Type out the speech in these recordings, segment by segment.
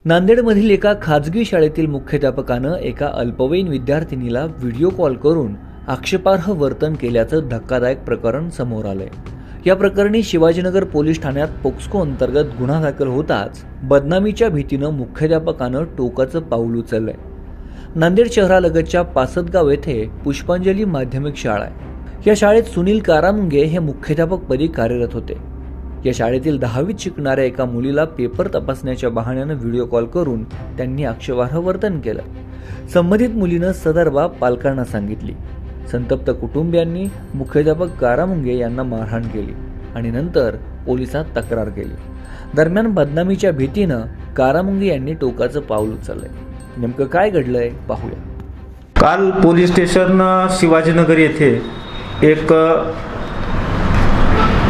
नांदेडमधील एका खाजगी शाळेतील मुख्याध्यापकानं एका अल्पवयीन विद्यार्थिनीला व्हिडिओ कॉल करून आक्षेपार्ह वर्तन केल्याचं धक्कादायक प्रकरण समोर आलंय। या प्रकरणी शिवाजीनगर पोलीस ठाण्यात पोक्सो अंतर्गत गुन्हा दाखल होताच बदनामीच्या भीतीनं मुख्याध्यापकानं टोकाचं पाऊल उचललंय। नांदेड शहरालगतच्या पासदगाव येथे पुष्पांजली माध्यमिक शाळा आहे। या शाळेत सुनील कारामुंगे हे मुख्याध्यापकपदी कार्यरत होते। या शाळेतील 10वीत शिकणाऱ्या एका मुलीला पेपर तपासण्याच्या बहाण्यानं व्हिडिओ कॉल करून त्यांनी आक्षेपार्ह वर्तन केलं। संबंधित मुलीनं सदर बाब पालकांना सांगितली। संतप्त कुटुंबियांनी मुख्याध्यापक कारामुंगे यांना मारहाण केली आणि नंतर पोलिसात तक्रार केली। दरम्यान बदनामीच्या भीतीनं कारामुंगे यांनी टोकाचं पाऊल उचललंय। नेमकं काय घडलंय पाहूया। काल पोलीस स्टेशन शिवाजीनगर येथे एक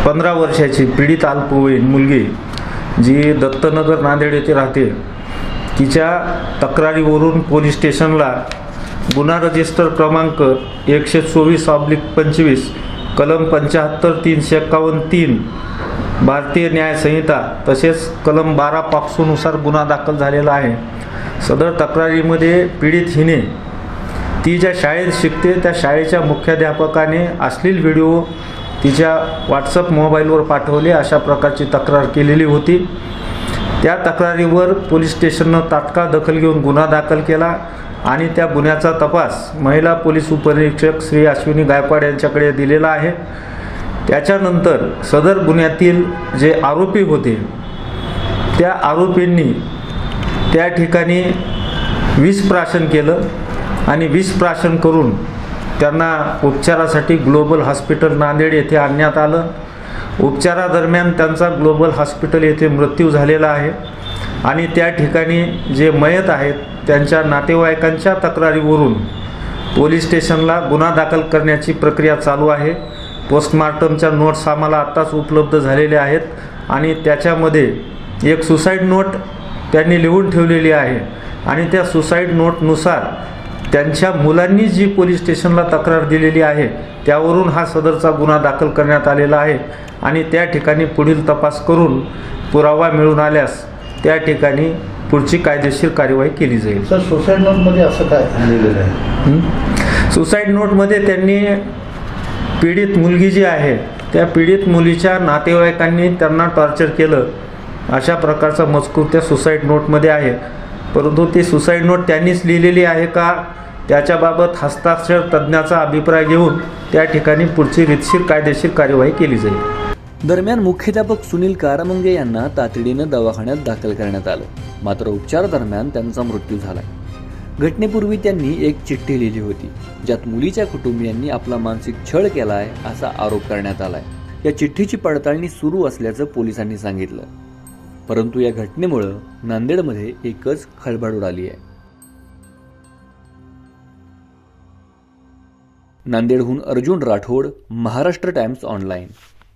15 वर्षाची पीडित अल्पवयीन मुलगी जी दत्तनगर नांदेड येथे राहते, तिच्या तक्रारीवरून पोलीस स्टेशनला गुन्हा रजिस्टर क्रमांक 124/25 कलम 75-351-3 भारतीय न्याय संहिता तसेच कलम 12 पॉक्सोनुसार गुन्हा दाखल झालेला आहे। सदर तक्रारीमध्ये पीडित हिने ती ज्या शाळेत शिकते त्या शाळेच्या मुख्याध्यापकाने अश्लील व्हिडिओ तिच्या व्हॉट्सअप मोबाईलवर पाठवले अशा प्रकारची तक्रार केलेली होती। त्या तक्रारीवर पोलीस स्टेशननं तात्काळ दखल घेऊन गुन्हा दाखल केला आणि त्या गुन्ह्याचा तपास महिला पोलीस उपनिरीक्षक श्री अश्विनी गायकवाड यांच्याकडे दिलेला आहे। त्याच्यानंतर सदर गुन्ह्यातील जे आरोपी होते त्या आरोपींनी त्या ठिकाणी विष प्राशन केलं आणि विष प्राशन करून त्यांना उपचारासाठी ग्लोबल हॉस्पिटल नांदेड येथे आणण्यात आलं। उपचारादरम्यान त्यांचा ग्लोबल हॉस्पिटल येथे मृत्यू झालेला आहे आणि त्या ठिकाणी जे मयत आहेत त्यांच्या नातेवाईकांच्या तक्रारीवरून पोलीस स्टेशनला गुन्हा दाखल करण्याची प्रक्रिया चालू आहे। पोस्टमार्टमच्या नोट्स आम्हाला आत्ताच उपलब्ध झालेल्या आहेत आणि त्याच्यामध्ये एक सुसाईड नोट त्यांनी लिहून ठेवलेली आहे आणि त्या सुसाईड नोटनुसार त्यांच्या मुलांनी जी पोलीस स्टेशनला तक्रार दिलेली आहे त्यावरून हा सदरचा गुन्हा दाखल करण्यात आलेला आहे आणि त्या ठिकाणी पुढील तपास करून पुरावा मिळून आल्यास त्या ठिकाणी पुढची कायदेशीर कार्यवाही केली जाईल। सर, सुसाईड नोटमध्ये असं काय लिहिलेलं आहे? सुसाईड नोटमध्ये त्यांनी पीडित मुलगी जी आहे त्या पीडित मुलीच्या नातेवाईकांनी त्यांना टॉर्चर केलं अशा प्रकारचा मजकूर त्या सुसाईड नोटमध्ये आहे। परंतु ती सुसाईड नोट त्यांनीच लिहिलेली आहे का त्याच्याबाबत हस्ताक्षर तज्ज्ञाचा अभिप्राय घेऊन त्या ठिकाणी पुढची रीतशीर कायदेशीर कार्यवाही केली जाईल। दरम्यान मुख्याध्यापक सुनील कारामुंगे यांना तातडीनं दवाखान्यात दाखल करण्यात आलं, मात्र उपचारादरम्यान त्यांचा मृत्यू झाला। घटनेपूर्वी त्यांनी एक चिठ्ठी लिहिली होती ज्यात मुलीच्या कुटुंबियांनी आपला मानसिक छळ केलाय असा आरोप करण्यात आलाय। या चिठ्ठीची पडताळणी सुरू असल्याचं पोलिसांनी सांगितलं, परंतु या घटनेमुळे नांदेडमध्ये एकच खळबळ उडाली आहे। नांदेडहून अर्जुन राठोड, महाराष्ट्र टाइम्स ऑनलाइन।